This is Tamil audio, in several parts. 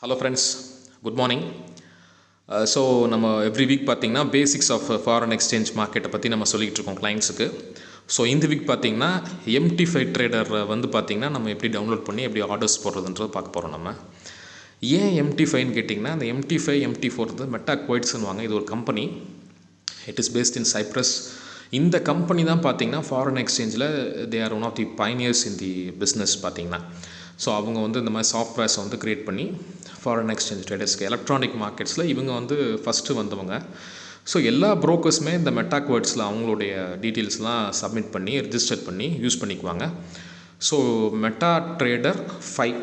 Hello friends, good morning. So நம்ம எவ்ரி வீக் பார்த்திங்கன்னா பேசிக்ஸ் ஆஃப் ஃபாரின் எக்ஸ்சேஞ்ச் மார்க்கெட்டை பற்றி நம்ம சொல்லிகிட்டு இருக்கோம் கிளைண்ட்ஸுக்கு. ஸோ இந்த வீக் பார்த்திங்கன்னா MT5 ட்ரேடர் வந்து பார்த்திங்கன்னா நம்ம எப்படி டவுன்லோட் பண்ணி எப்படி ஆர்டர்ஸ் போடுறதுன்றது பார்க்க போகிறோம். நம்ம ஏன் MT5ன்னு கேட்டிங்கன்னா, அந்த MT4 வந்து மெட்டா குவைட்ஸ்ன்னு வாங்க. இது ஒரு company, it is based in Cyprus. இந்த கம்பெனி தான் பார்த்திங்கன்னா ஃபாரின் எக்ஸ்சேஞ்சில் they are one of the pioneers in the business பார்த்திங்கன்னா. ஸோ அவங்க வந்து இந்த மாதிரி சாஃப்ட்வேர்ஸை வந்து க்ரியேட் பண்ணி ஃபாரின் எக்ஸ்சேஞ்ச் ட்ரேடர்ஸ்க்கு எலக்ட்ரானிக் மார்க்கெட்ஸில் இவங்க வந்து ஃபஸ்ட்டு வந்தவங்க. ஸோ எல்லா ப்ரோக்கர்ஸுமே இந்த மெட்டா குவைட்ஸில் அவங்களுடைய டீட்டெயில்ஸ்லாம் சப்மிட் பண்ணி ரிஜிஸ்டர் பண்ணி யூஸ் பண்ணிக்குவாங்க. ஸோ மெட்டா ட்ரேடர் 5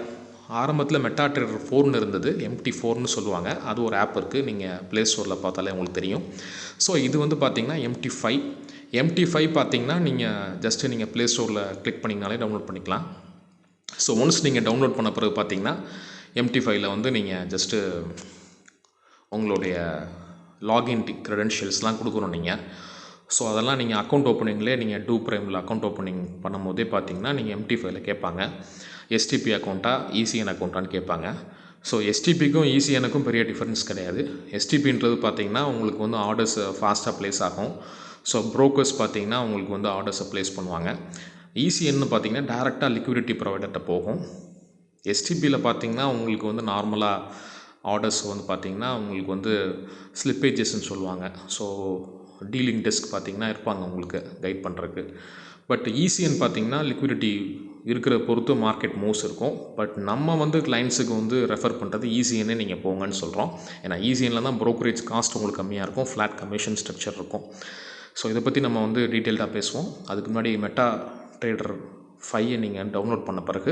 ஆரம்பத்தில் மெட்டா ட்ரேடர் 4ன்னு இருந்தது, MT4ன்னு சொல்லுவாங்க. அது ஒரு ஆப் இருக்குது, நீங்கள் ப்ளே ஸ்டோரில் பார்த்தாலே உங்களுக்கு தெரியும். ஸோ இது வந்து பார்த்திங்கன்னா MT5 பார்த்திங்கன்னா நீங்கள் ப்ளே ஸ்டோரில் கிளிக் பண்ணிங்கனாலே டவுன்லோட் பண்ணிக்கலாம். ஸோ ஒன்ஸ் நீங்கள் டவுன்லோட் பண்ண பிறகு பார்த்தீங்கன்னா MT5ல் வந்து நீங்கள் ஜஸ்ட்டு உங்களுடைய லாகின் க்ரெடென்ஷியல்ஸ்லாம் கொடுக்கணும் நீங்கள். ஸோ அதெல்லாம் நீங்கள் அக்கௌண்ட் ஓப்பனிங்லேயே நீங்கள் டூ ப்ரைமில் அக்கௌண்ட் ஓப்பனிங் பண்ணும் போதே பார்த்தீங்கன்னா நீங்கள் MT5ல் கேட்பாங்க, STP அக்கௌண்ட்டா ECN அக்கௌண்ட்டான்னு கேட்பாங்க. ஸோ STPக்கும் ECNக்கும் பெரிய டிஃப்ரென்ஸ் கிடையாது. STPன்றது பார்த்திங்கன்னா உங்களுக்கு வந்து ஆர்டர்ஸ் ஃபாஸ்ட்டாக ப்ளேஸ் ஆகும். ஸோ ப்ரோக்கர்ஸ் பார்த்திங்கன்னா உங்களுக்கு வந்து ஆர்டர்ஸை ப்ளேஸ் பண்ணுவாங்க. ECNன்னு பார்த்திங்கன்னா டேரெக்டாக லிக்விடிட்டி ப்ரொவைடர்கிட்ட போகும். STPயில் பார்த்திங்கன்னா உங்களுக்கு வந்து நார்மலாக ஆர்டர்ஸ் வந்து பார்த்திங்கன்னா உங்களுக்கு வந்து ஸ்லிப்பேஜஸ்ன்னு சொல்லுவாங்க. ஸோ டீலிங் டெஸ்க் பார்த்திங்கன்னா இருப்பாங்க உங்களுக்கு கைட் பண்ணுறதுக்கு. பட் ECN பார்த்திங்கன்னா லிக்விடிட்டி இருக்கிற பொறுத்து மார்க்கெட் மூவ்ஸ் இருக்கும். பட் நம்ம வந்து கிளைண்ட்ஸுக்கு வந்து ரெஃபர் பண்ணுறது ECNே நீங்கள் போங்கன்னு சொல்கிறோம். ஏன்னா ECNயில் தான் ப்ரோக்கரேஜ் காஸ்ட் உங்களுக்கு கம்மியாக இருக்கும், ஃப்ளாட் கமிஷன் ஸ்ட்ரக்சர் இருக்கும். ஸோ இதை பற்றி நம்ம வந்து டீட்டெயில்டாக பேசுவோம். அதுக்கு முன்னாடி மெட்டா ட்ரேடர் 5 நீங்கள் டவுன்லோட் பண்ண பிறகு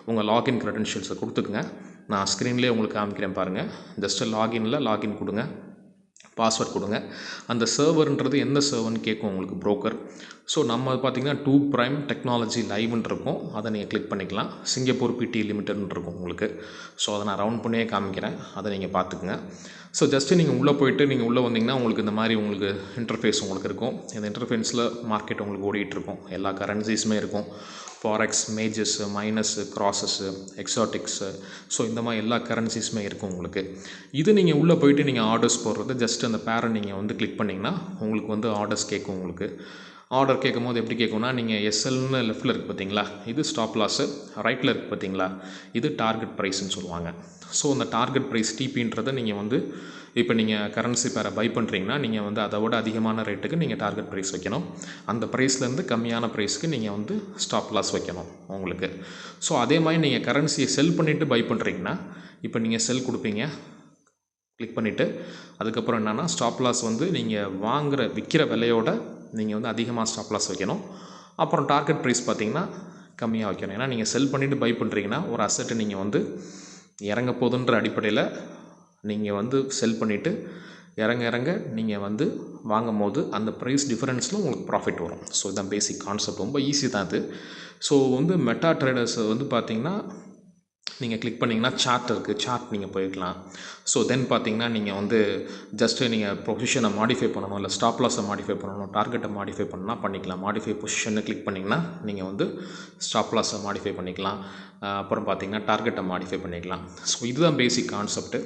உங்கள் லாகின் க்ரெடென்ஷியல்ஸை கொடுத்துக்குங்க. நான் ஸ்க்ரீன்லேயே உங்களுக்கு காமிக்கிறேன் பாருங்கள். ஜஸ்ட்டு லாகின் கொடுங்க, பாஸ்வேர்ட் கொடுங்க. அந்த சர்வர்ன்றது எந்த சர்வர்னு கேட்கும் உங்களுக்கு ப்ரோக்கர். ஸோ நம்ம பார்த்திங்கன்னா 2 Prime டெக்னாலஜி லைவ்னு இருக்கும், அதை நீங்கள் கிளிக் பண்ணிக்கலாம். சிங்கப்பூர் PT லிமிட்டட்னு இருக்கும் உங்களுக்கு. ஸோ அதை நான் ரவுண்ட் பண்ணியே காமிக்கிறேன், அதை நீங்கள் பார்த்துக்குங்க. ஸோ ஜஸ்ட்டு நீங்கள் உள்ளே போய்ட்டு நீங்கள் உள்ளே வந்தீங்கன்னா உங்களுக்கு இந்த மாதிரி உங்களுக்கு இன்டர்ஃபேஸ் உங்களுக்கு இருக்கும். இந்த இன்டர்ஃபேஸில் மார்க்கெட் உங்களுக்கு ஓடிட்டுருக்கும், எல்லா கரன்சிஸுமே இருக்கும். ஃபாரெக்ஸ், மேஜர்ஸு, மைனஸு, க்ராஸஸ்ஸு, எக்ஸாட்டிக்ஸு, ஸோ இந்த மாதிரி எல்லா கரன்சிஸுமே இருக்கும் உங்களுக்கு. இது நீங்கள் உள்ளே போய்ட்டு நீங்கள் ஆர்டர்ஸ் போடுறது ஜஸ்ட் அந்த பேரை நீங்கள் வந்து கிளிக் பண்ணிங்கன்னா உங்களுக்கு வந்து ஆர்டர்ஸ் கேட்கும். உங்களுக்கு ஆர்டர் கேட்கும் போது எப்படி கேட்கும்னா, நீங்கள் SLன்னு லெஃப்ட்டில் இருக்குது பார்த்தீங்களா, இது ஸ்டாப் லாஸு, ரைட்டில் இருக்குது பார்த்தீங்களா, இது டார்கெட் ப்ரைஸ்ன்னு சொல்லுவாங்க. ஸோ அந்த டார்கெட் ப்ரைஸ் TPன்றதை நீங்கள் வந்து இப்போ நீங்கள் கரன்சி பேரை பை பண்ணுறீங்கன்னா நீங்கள் வந்து அதை விட அதிகமான ரேட்டுக்கு நீங்கள் டார்கெட் ப்ரைஸ் வைக்கணும். அந்த ப்ரைஸ்லேருந்து கம்மியான ப்ரைஸ்க்கு நீங்கள் வந்து ஸ்டாப் லாஸ் வைக்கணும் உங்களுக்கு. ஸோ அதே மாதிரி நீங்கள் கரன்சியை செல் பண்ணிவிட்டு பை பண்ணுறீங்கன்னா இப்போ நீங்கள் செல் கொடுப்பீங்க, கிளிக் பண்ணிவிட்டு அதுக்கப்புறம் என்னென்னா ஸ்டாப் லாஸ் வந்து நீங்கள் விற்கிற விலையோட நீங்கள் வந்து அதிகமாக ஸ்டாப் லாஸ் வைக்கணும். அப்புறம் டார்கெட் ப்ரைஸ் பார்த்திங்கன்னா கம்மியாக வைக்கணும். ஏன்னா நீங்கள் செல் பண்ணிவிட்டு பை பண்ணுறீங்கன்னா ஒரு அசெட்டை நீங்கள் வந்து இறங்க போதுன்ற அடிப்படையில் நீங்கள் வந்து செல் பண்ணிவிட்டு இறங்க நீங்கள் வந்து வாங்கும் போது அந்த ப்ரைஸ் டிஃபரன்ஸில் உங்களுக்கு ப்ராஃபிட் வரும். ஸோ இதுதான் பேசிக் கான்செப்ட், ரொம்ப ஈஸி தான் அது. ஸோ வந்து மெட்டா ட்ரேடர்ஸ் வந்து பார்த்திங்கன்னா நீங்கள் கிளிக் பண்ணிங்கன்னா சார்ட் இருக்குது, சார்ட் நீங்கள் போய்க்கலாம். ஸோ தென் பார்த்திங்கன்னா நீங்கள் வந்து ஜஸ்ட்டு நீங்கள் பொசிஷனை மாடிஃபை பண்ணணும், இல்லை ஸ்டாப் லாஸை மாடிஃபை பண்ணணும், டார்கெட்டை மாடிஃபை பண்ணால் பண்ணிக்கலாம். மாடிஃபை பொசிஷனை கிளிக் பண்ணிங்கன்னா நீங்கள் வந்து ஸ்டாப் லாஸை மாடிஃபை பண்ணிக்கலாம். அப்புறம் பார்த்திங்கன்னா டார்கெட்டை மாடிஃபை பண்ணிக்கலாம். ஸோ இதுதான் பேசிக் கான்செப்ட்டு.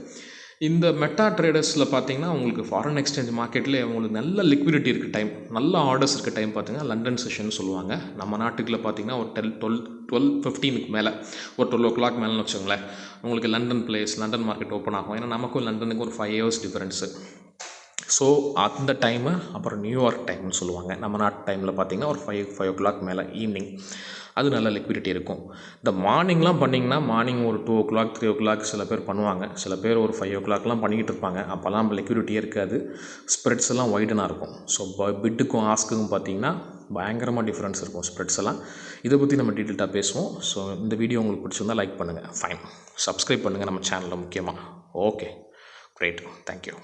இந்த மெட்டா ட்ரேடர்ஸில் பார்த்திங்கன்னா உங்களுக்கு ஃபாரின் எக்ஸ்சேஞ்ச் மார்க்கெட்லேயே உங்களுக்கு நல்ல லிக்விடிட்டி இருக்குது டைம், நல்ல ஆர்டர்ஸ் இருக்க டைம் பார்த்திங்கன்னா லண்டன் செஷன் சொல்லுவாங்க. நம்ம நாட்டுக்குள்ள பார்த்திங்கன்னா ஒரு 12-15க்கு மேலே, ஒரு 12 o'clock மேலேன்னு வச்சுக்கோங்களேன், உங்களுக்கு லண்டன் மார்க்கெட் ஓப்பன் ஆகும். ஏன்னா நமக்கும் லண்டனுக்கும் ஒரு 5 hours டிஃபரன்ஸு. ஸோ அந்த டைமு அப்புறம் நியூயார்க் டைம்னு சொல்லுவாங்க. நம்ம நாட்டு டைமில் பார்த்திங்கன்னா ஒரு 5 o'clock மேலே ஈவினிங், அது நல்ல லிக்விடிட்டி இருக்கும். இந்த மார்னிங்லாம் பண்ணிங்கன்னா மார்னிங் ஒரு 2 o'clock 3 o'clock சில பேர் பண்ணுவாங்க, சில பேர் ஒரு 5 o'clockலாம் பண்ணிக்கிட்டு இருப்பாங்க. அப்போல்லாம் லிக்விடிட்டியே இருக்காது, ஸ்ப்ரெட்ஸ் எல்லாம் வைடனாக இருக்கும். ஸோ பிட்டுக்கும் ஆஸ்க்குக்கும் பார்த்திங்கன்னா பயங்கரமாக டிஃப்ரென்ஸ் இருக்கும் ஸ்ப்ரெட்ஸ் எல்லாம். இதை பற்றி நம்ம டீட்டெயில்டாக பேசுவோம். ஸோ இந்த வீடியோ உங்களுக்கு பிடிச்சிருந்தால் லைக் பண்ணுங்கள், ஃபைன், சப்ஸ்கிரைப் பண்ணுங்கள் நம்ம சேனலில் முக்கியமாக. Okay, great, thank you.